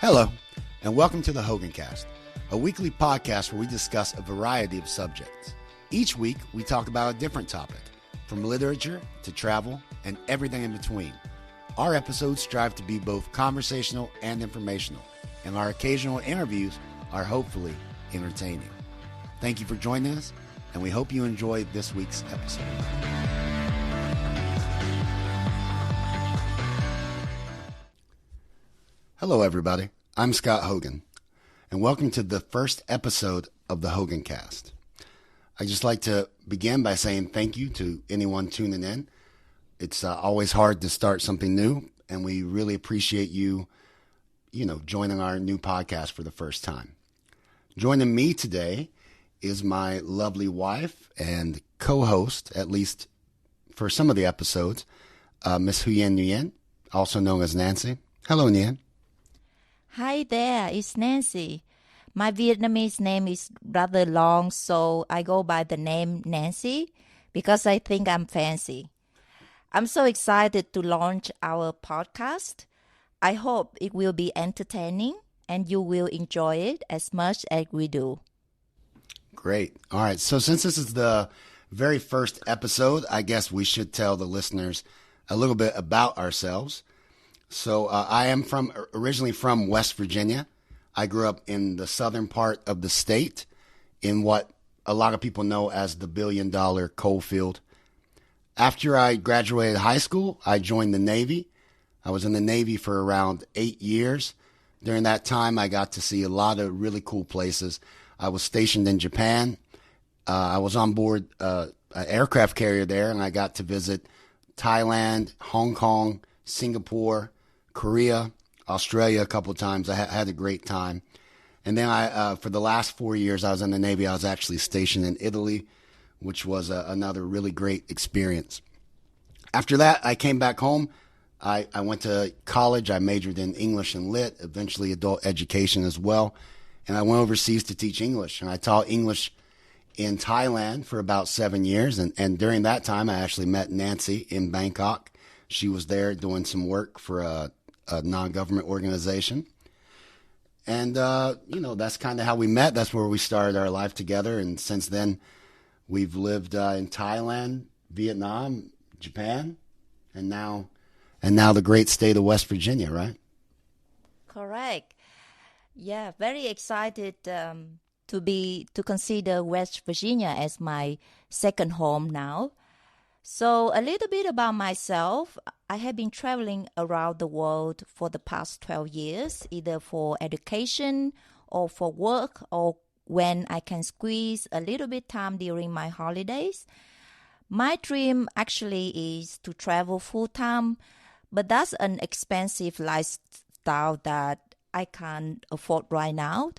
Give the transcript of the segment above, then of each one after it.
Hello, and welcome to the Hogancast, a weekly podcast where we discuss a variety of subjects. Each week, we talk about a different topic, from literature to travel and everything in between. Our episodes strive to be both conversational and informational, and our occasional interviews are hopefully entertaining. Thank you for joining us, and we hope you enjoy this week's episode. Hello, everybody. I'm Scott Hogan, and welcome to the first episode of the Hogancast. I'd just like to begin by saying thank you to anyone tuning in. It's always hard to start something new, and we really appreciate you, joining our new podcast for the first time. Joining me today is my lovely wife and co-host, at least for some of the episodes, Miss Huyen Nguyen, also known as Nancy. Hello, Nguyen. Hi there, it's Nancy. My Vietnamese name is rather long, so I go by the name Nancy because I think I'm fancy. I'm so excited to launch our podcast. I hope it will be entertaining and you will enjoy it as much as we do. Great. All right. So since this is the very first episode, I guess we should tell the listeners a little bit about ourselves. So I am originally from West Virginia. I grew up in the southern part of the state in what a lot of people know as the $1 billion coal field. After I graduated high school, I joined the Navy. I was in the Navy for around 8 years. During that time, I got to see a lot of really cool places. I was stationed in Japan. I was on board an aircraft carrier there, and I got to visit Thailand, Hong Kong, Singapore, Korea, Australia a couple of times. I had a great time. And then for the last 4 years I was in the Navy, I was actually stationed in Italy, which was another really great experience. After that, I came back home. I went to college. I majored in English and Lit, eventually adult education as well. And I went overseas to teach English. And I taught English in Thailand for about 7 years. And during that time, I actually met Nancy in Bangkok. She was there doing some work for a non-government organization. And, that's kind of how we met. That's where we started our life together. And since then, we've lived in Thailand, Vietnam, Japan, and now the great state of West Virginia, right? Correct. Yeah, very excited to consider West Virginia as my second home now. So a little bit about myself. I have been traveling around the world for the past 12 years, either for education or for work or when I can squeeze a little bit time during my holidays. My dream actually is to travel full time, but that's an expensive lifestyle that I can't afford right now.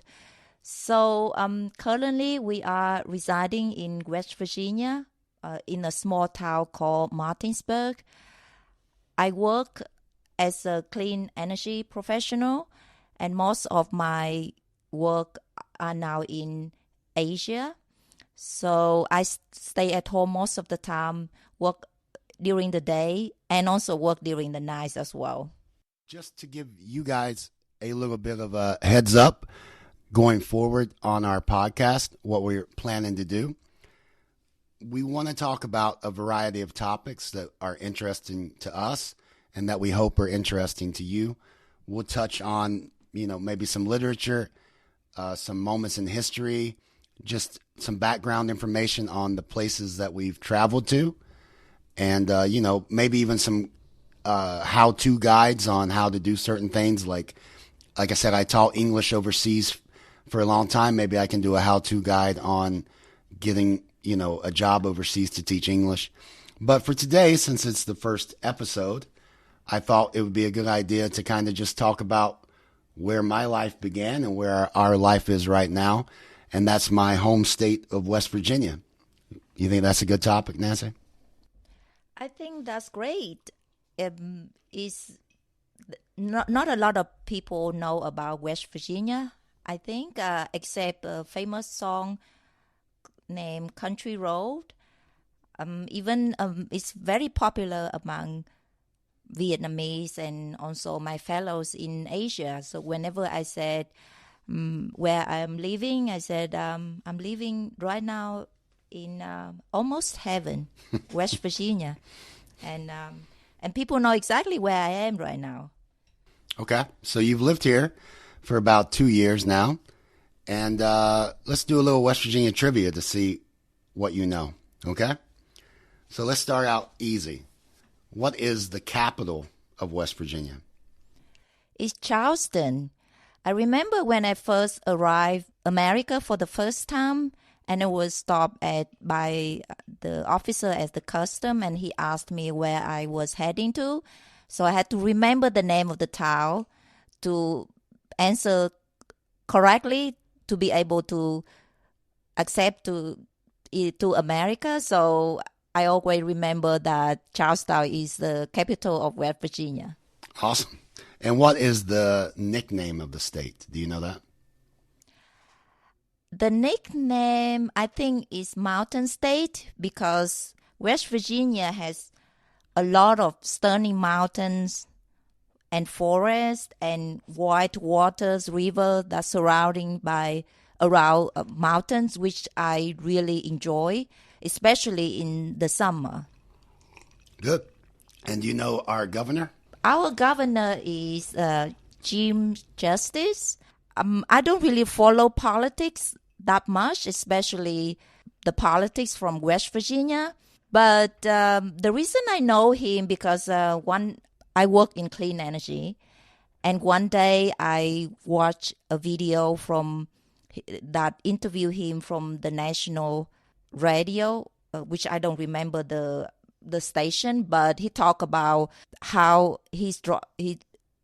So currently we are residing in West Virginia, in a small town called Martinsburg. I work as a clean energy professional, and most of my work are now in Asia. So I stay at home most of the time, work during the day, and also work during the nights as well. Just to give you guys a little bit of a heads up going forward on our podcast, what we're planning to do. We want to talk about a variety of topics that are interesting to us and that we hope are interesting to you. We'll touch on, maybe some literature, some moments in history, just some background information on the places that we've traveled to, and, maybe even some how-to guides on how to do certain things. Like I said, I taught English overseas for a long time. Maybe I can do a how-to guide on getting a job overseas to teach English. But for today, since it's the first episode, I thought it would be a good idea to kind of just talk about where my life began and where our life is right now. And that's my home state of West Virginia. You think that's a good topic, Nancy? I think that's great. It's not a lot of people know about West Virginia, I think, except a famous song named Country Road. Even it's very popular among Vietnamese and also my fellows in Asia. So whenever I said where I'm living, I said I'm living right now in almost heaven, West Virginia, and people know exactly where I am right now. Okay. So you've lived here for about 2 years now. And let's do a little West Virginia trivia to see what you know. Okay? So let's start out easy. What is the capital of West Virginia? It's Charleston. I remember when I first arrived America for the first time, and I was stopped by the officer at the custom, and he asked me where I was heading to. So I had to remember the name of the town to answer correctly to be able to accept to America. So I always remember that Charleston is the capital of West Virginia. Awesome. And what is the nickname of the state? Do you know that? The nickname, I think, is Mountain State because West Virginia has a lot of stunning mountains and forests and white waters, river that's surrounding by around mountains, which I really enjoy, especially in the summer. Good. And do you know our governor? Our governor is Jim Justice. I don't really follow politics that much, especially the politics from West Virginia. But the reason I know him because I work in clean energy, and one day I watched a video that interviewed him from the national radio, which I don't remember the station, but he talked about how he's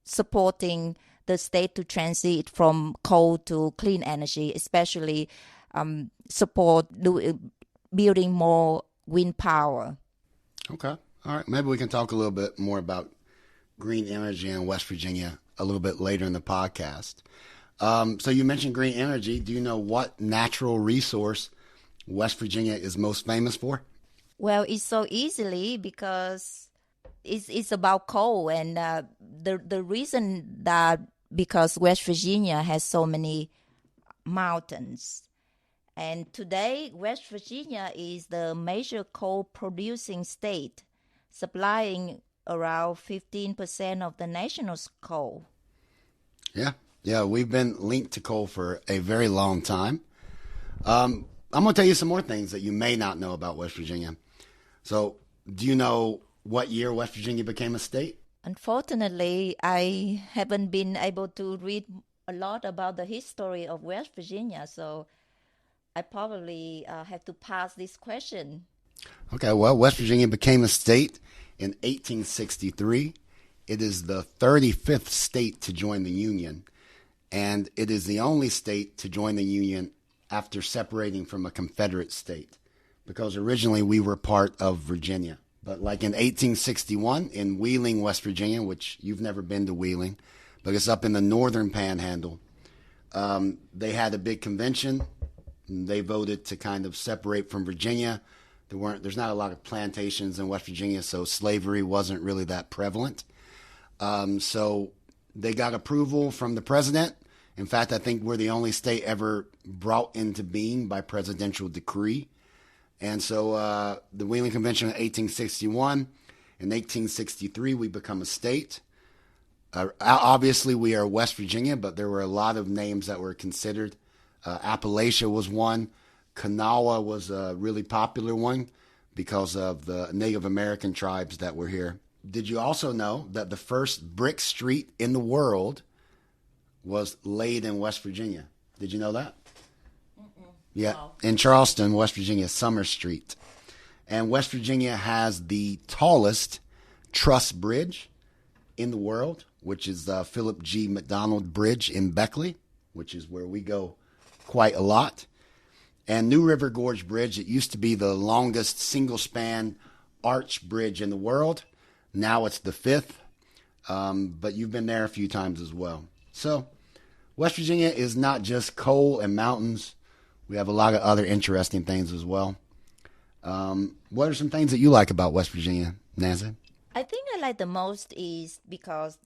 supporting the state to transit from coal to clean energy, especially support building more wind power. Okay. All right. Maybe we can talk a little bit more about green energy in West Virginia a little bit later in the podcast. So you mentioned green energy. Do you know what natural resource West Virginia is most famous for? Well, it's so easily because it's about coal, and the reason that because West Virginia has so many mountains. And today, West Virginia is the major coal-producing state, supplying around 15% of the nation's coal. Yeah, we've been linked to coal for a very long time. I'm going to tell you some more things that you may not know about West Virginia. So, do you know what year West Virginia became a state? Unfortunately, I haven't been able to read a lot about the history of West Virginia, so I probably have to pass this question. Okay, well, West Virginia became a state in 1863. It is the 35th state to join the Union, and it is the only state to join the Union after separating from a Confederate state, because originally we were part of Virginia. But like in 1861 in Wheeling, West Virginia, which you've never been to Wheeling, but it's up in the northern panhandle, they had a big convention. They voted to kind of separate from Virginia. There's not a lot of plantations in West Virginia, so slavery wasn't really that prevalent. So they got approval from the president. In fact, I think we're the only state ever brought into being by presidential decree. And so the Wheeling Convention in 1861, in 1863, we become a state. Obviously, we are West Virginia, but there were a lot of names that were considered. Appalachia was one. Kanawha was a really popular one because of the Native American tribes that were here. Did you also know that the first brick street in the world was laid in West Virginia? Did you know that? Yeah, wow. In Charleston, West Virginia, Summer Street. And West Virginia has the tallest truss bridge in the world, which is Philip G. McDonald Bridge in Beckley, which is where we go quite a lot. And New River Gorge Bridge, it used to be the longest single-span arch bridge in the world. Now it's the fifth, but you've been there a few times as well. So West Virginia is not just coal and mountains. We have a lot of other interesting things as well. What are some things that you like about West Virginia, Nancy? I think I like the most is because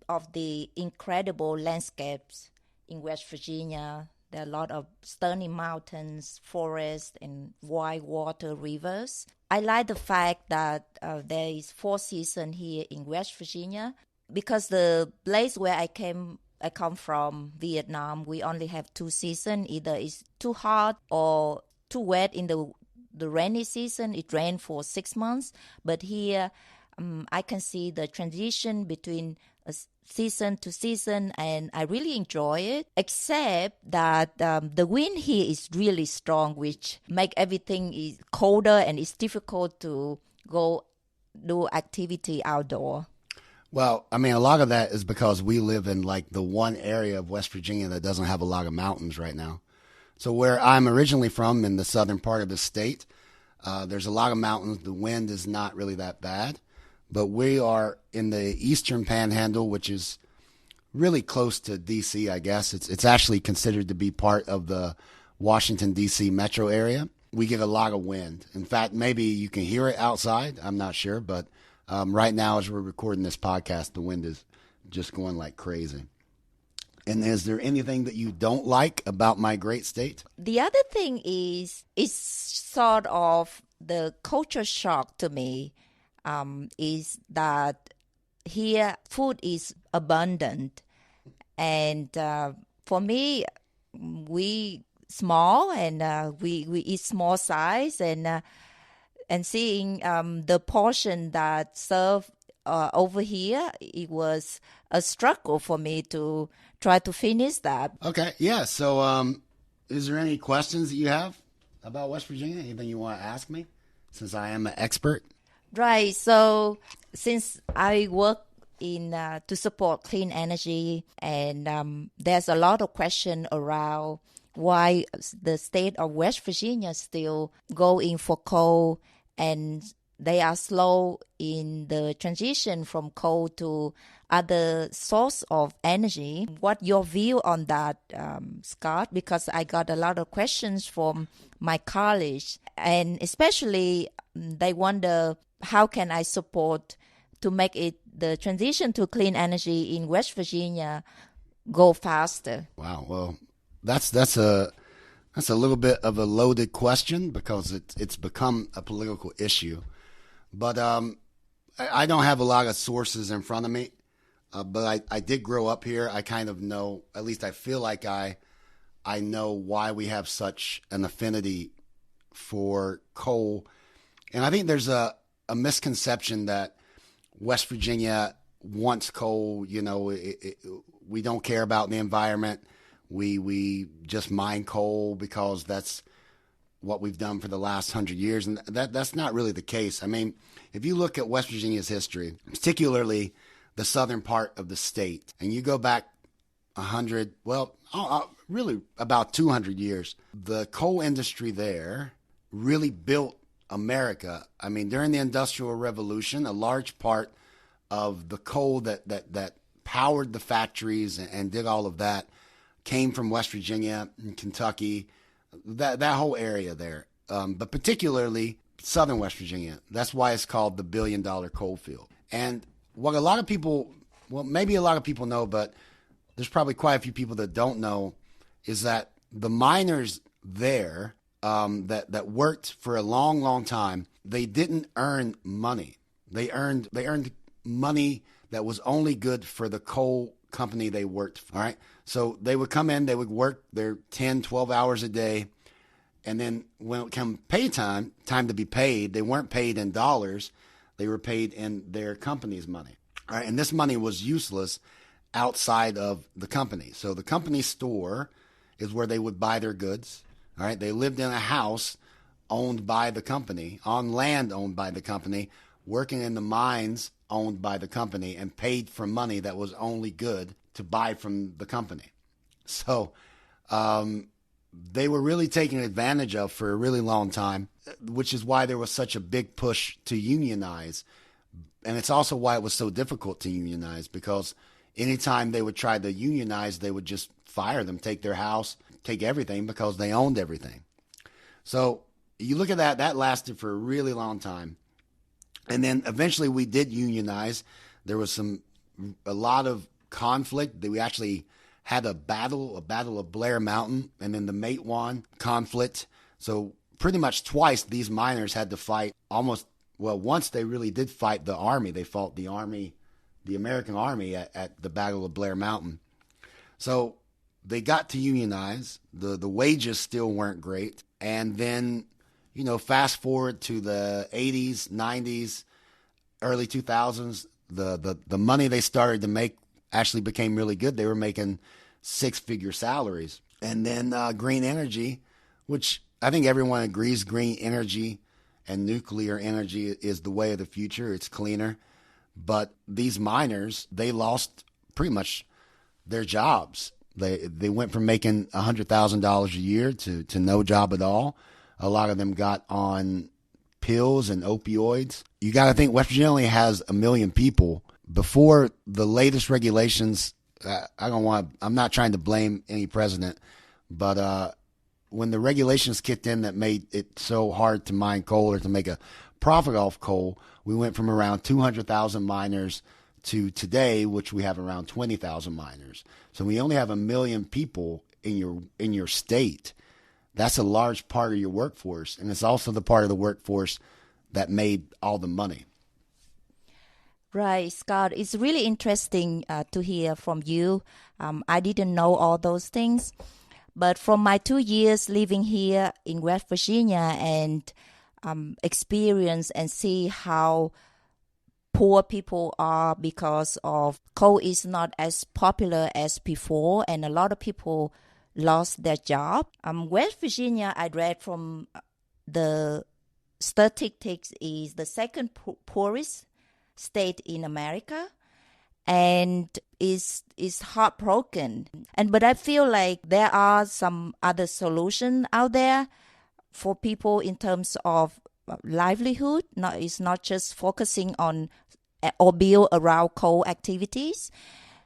of the incredible landscapes in West Virginia. There are a lot of stunning mountains, forests, and wide water rivers. I like the fact that there is 4 seasons here in West Virginia because the place where I come from, Vietnam, we only have 2 seasons. Either it's too hot or too wet in the rainy season. It rained for 6 months, but here I can see the transition between a season to season, and I really enjoy it. Except that the wind here is really strong, which make everything is colder and it's difficult to go do activity outdoor. Well, I mean, a lot of that is because we live in like the one area of West Virginia that doesn't have a lot of mountains right now. So where I'm originally from, in the southern part of the state, there's a lot of mountains. The wind is not really that bad. But we are in the eastern panhandle, which is really close to D.C., I guess. It's actually considered to be part of the Washington, D.C. metro area. We get a lot of wind. In fact, maybe you can hear it outside. I'm not sure. But right now, as we're recording this podcast, the wind is just going like crazy. And is there anything that you don't like about my great state? The other thing is, it's sort of the culture shock to me. Is that here food is abundant, and for me, we small and we eat small size, and seeing the portion that served over here, it was a struggle for me to try to finish that. Okay, yeah. So, is there any questions that you have about West Virginia? Anything you want to ask me, since I am an expert? Right. So since I work in to support clean energy, and there's a lot of question around why the state of West Virginia still going for coal, and they are slow in the transition from coal to other source of energy. What your view on that, Scott? Because I got a lot of questions from my college, and especially they wonder, how can I support to make it the transition to clean energy in West Virginia go faster? Wow. Well, that's a little bit of a loaded question because it's become a political issue. But I don't have a lot of sources in front of me. But I did grow up here. I kind of know, at least I feel like I know why we have such an affinity for coal. And I think there's a misconception that West Virginia wants coal. You know, we don't care about the environment. We just mine coal because that's what we've done for the last 100 years. And that's not really the case. I mean, if you look at West Virginia's history, particularly the southern part of the state, and you go back 100, really about 200 years, the coal industry there really built America. I mean, during the Industrial Revolution, a large part of the coal that powered the factories and did all of that came from West Virginia and Kentucky, that whole area there, but particularly southern West Virginia. That's why it's called the $1 billion coal field. And what a lot of people, maybe a lot of people know, but there's probably quite a few people that don't know, is that the miners there that worked for a long, long time, they didn't earn money. They earned money that was only good for the coal company they worked for. All right. So they would come in, they would work their 10, 12 hours a day. And then when it came pay time to be paid, they weren't paid in dollars. They were paid in their company's money. All right. And this money was useless outside of the company. So the company store is where they would buy their goods. All right. They lived in a house owned by the company, on land owned by the company, working in the mines owned by the company, and paid for money that was only good to buy from the company. So they were really taken advantage of for a really long time, which is why there was such a big push to unionize. And it's also why it was so difficult to unionize, because anytime they would try to unionize, they would just fire them, take their house, take everything, because they owned everything. So you look at that lasted for a really long time. And then eventually we did unionize. There was a lot of conflict. That we actually had a battle of Blair Mountain, and then the Matewan conflict. So pretty much twice these miners had to fight once they really did fight the army. They fought the army, the American army at the Battle of Blair Mountain. So they got to unionize. The wages still weren't great. And then, fast forward to the 80s, 90s, early 2000s, the money they started to make actually became really good. They were making six-figure salaries. And then green energy, which I think everyone agrees green energy and nuclear energy is the way of the future. It's cleaner. But these miners, they lost pretty much their jobs. They went from making $100,000 a year to no job at all. A lot of them got on pills and opioids. You got to think West Virginia only has 1 million people. Before the latest regulations, I'm not trying to blame any president, but when the regulations kicked in that made it so hard to mine coal or to make a profit off coal, we went from around 200,000 miners to today, which we have around 20,000 miners. So we only have 1 million people in your state. That's a large part of your workforce, and it's also the part of the workforce that made all the money. Right, Scott. It's really interesting to hear from you. I didn't know all those things, but from my 2 years living here in West Virginia and experience and see how poor people are because of coal is not as popular as before, and a lot of people lost their job. West Virginia, I read from the statistics, is the second poorest state in America, and is heartbroken. But I feel like there are some other solutions out there for people in terms of livelihood. It's not just focusing on or build around coal activities.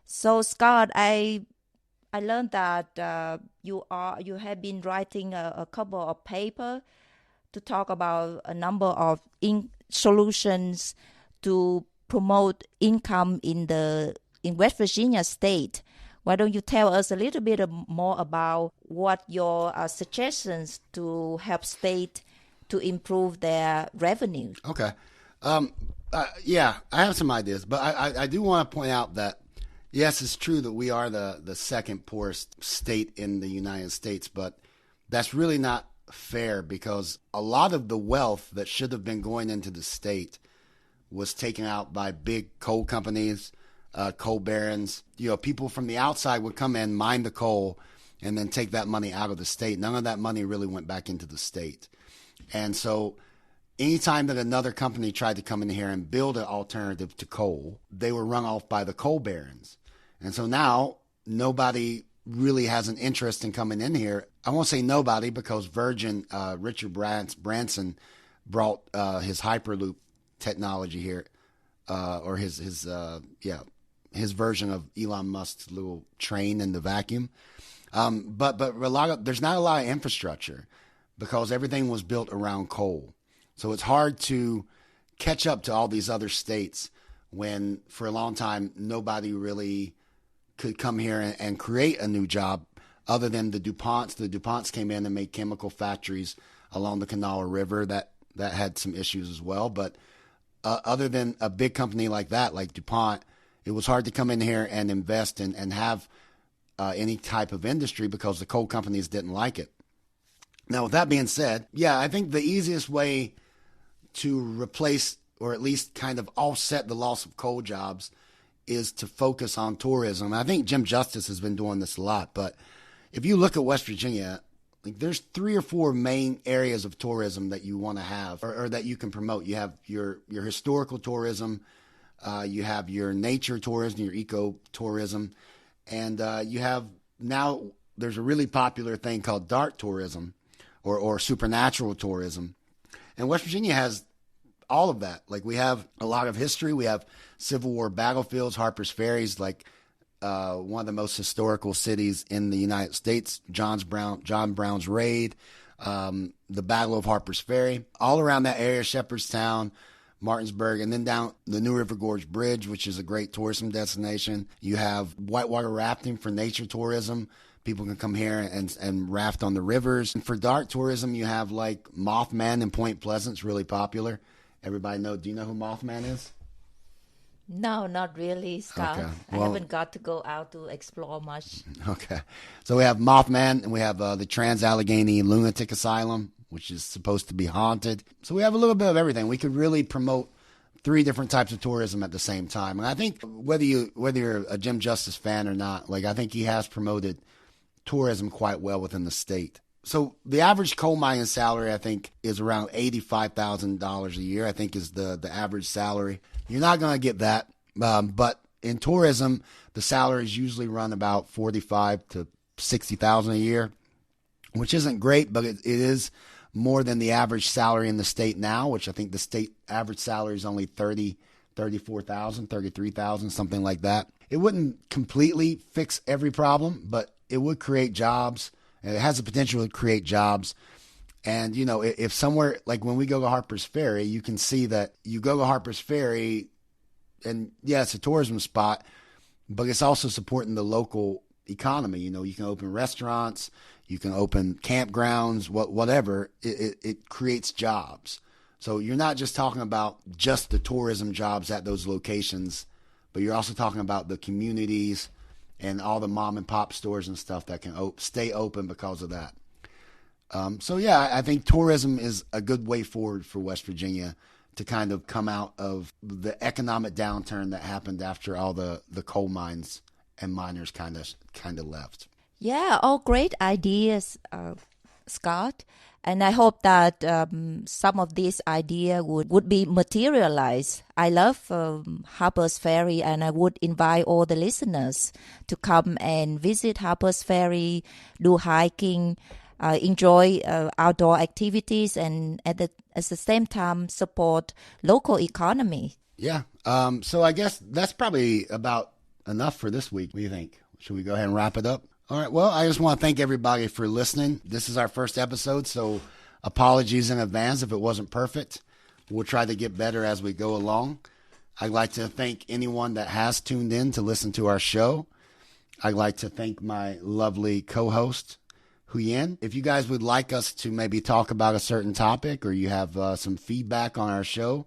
So Scott, I learned that you have been writing a couple of papers to talk about a number of solutions to promote income in West Virginia state. Why don't you tell us a little bit more about what your suggestions to help state to improve their revenue? Okay. Yeah, I have some ideas, but I do want to point out that, yes, it's true that we are the second poorest state in the United States, but that's really not fair because a lot of the wealth that should have been going into the state was taken out by big coal companies, coal barons. People from the outside would come in, mine the coal, and then take that money out of the state. None of that money really went back into the state. And so anytime that another company tried to come in here and build an alternative to coal, they were rung off by the coal barons. And so now nobody really has an interest in coming in here. I won't say nobody because Virgin, Richard Branson brought his Hyperloop technology here, or his version of Elon Musk's little train in the vacuum. But there's not a lot of infrastructure because everything was built around coal. So it's hard to catch up to all these other states when for a long time nobody really could come here and create a new job other than the DuPonts. The DuPonts came in and made chemical factories along the Kanawha River that had some issues as well. But other than a big company like that, like DuPont, it was hard to come in here and invest and have any type of industry because the coal companies didn't like it. Now, with that being said, yeah, I think the easiest way to replace or at least kind of offset the loss of coal jobs is to focus on tourism. I think Jim Justice has been doing this a lot, but if you look at West Virginia, there's 3 or 4 main areas of tourism that you want to have or that you can promote. You have your historical tourism, you have your nature tourism, your eco-tourism, and you have now there's a really popular thing called dark tourism or supernatural tourism. And West Virginia has all of that. Like we have a lot of history. We have Civil War battlefields. Harper's Ferry is like one of the most historical cities in the United States. John Brown's Raid, the Battle of Harper's Ferry. All around that area, Shepherdstown, Martinsburg, and then down the New River Gorge Bridge, which is a great tourism destination. You have whitewater rafting for nature tourism. People can come here and raft on the rivers. And for dark tourism, you have like Mothman in Point Pleasant's really popular. Everybody know, do you know who Mothman is? No, not really, Scott. Okay. I haven't got to go out to explore much. Okay. So we have Mothman, and we have the Trans-Allegheny Lunatic Asylum, which is supposed to be haunted. So we have a little bit of everything. We could really promote 3 different types of tourism at the same time. And I think whether you're a Jim Justice fan or not, like I think he has promoted tourism quite well within the state. So the average coal mining salary, I think, is around $85,000 a year, I think is the average salary. You're not going to get that. But in tourism, the salaries usually run about $45,000 to $60,000 a year, which isn't great, but it is more than the average salary in the state now, which I think the state average salary is only $34,000, $33,000, something like that. It wouldn't completely fix every problem, but it would create jobs. It has the potential to create jobs. And, you know, if somewhere, like when we go to Harper's Ferry, you can see that you go to Harper's Ferry, and yeah, it's a tourism spot, but it's also supporting the local economy. You know, you can open restaurants, you can open campgrounds, whatever. It creates jobs. So you're not just talking about just the tourism jobs at those locations, but you're also talking about the communities and all the mom and pop stores and stuff that can stay open because of that. So yeah, I think tourism is a good way forward for West Virginia to kind of come out of the economic downturn that happened after all the coal mines and miners kind of left. Yeah, all great ideas, Scott. And I hope that some of these ideas would be materialized. I love Harper's Ferry, and I would invite all the listeners to come and visit Harper's Ferry, do hiking, enjoy outdoor activities, and at the same time support local economy. Yeah. So I guess that's probably about enough for this week. What do you think? Should we go ahead and wrap it up? All right. Well, I just want to thank everybody for listening. This is our first episode, so apologies in advance if it wasn't perfect. We'll try to get better as we go along. I'd like to thank anyone that has tuned in to listen to our show. I'd like to thank my lovely co-host, Huyen. If you guys would like us to maybe talk about a certain topic, or you have some feedback on our show,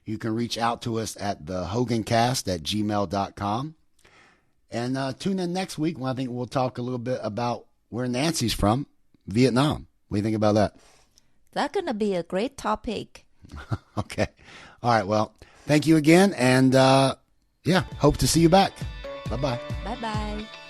you can reach out to us at the Hogancast at gmail.com. And tune in next week when I think we'll talk a little bit about where Nancy's from, Vietnam. What do you think about that? That's going to be a great topic. Okay. All right. Well, thank you again. And yeah, hope to see you back. Bye-bye. Bye-bye.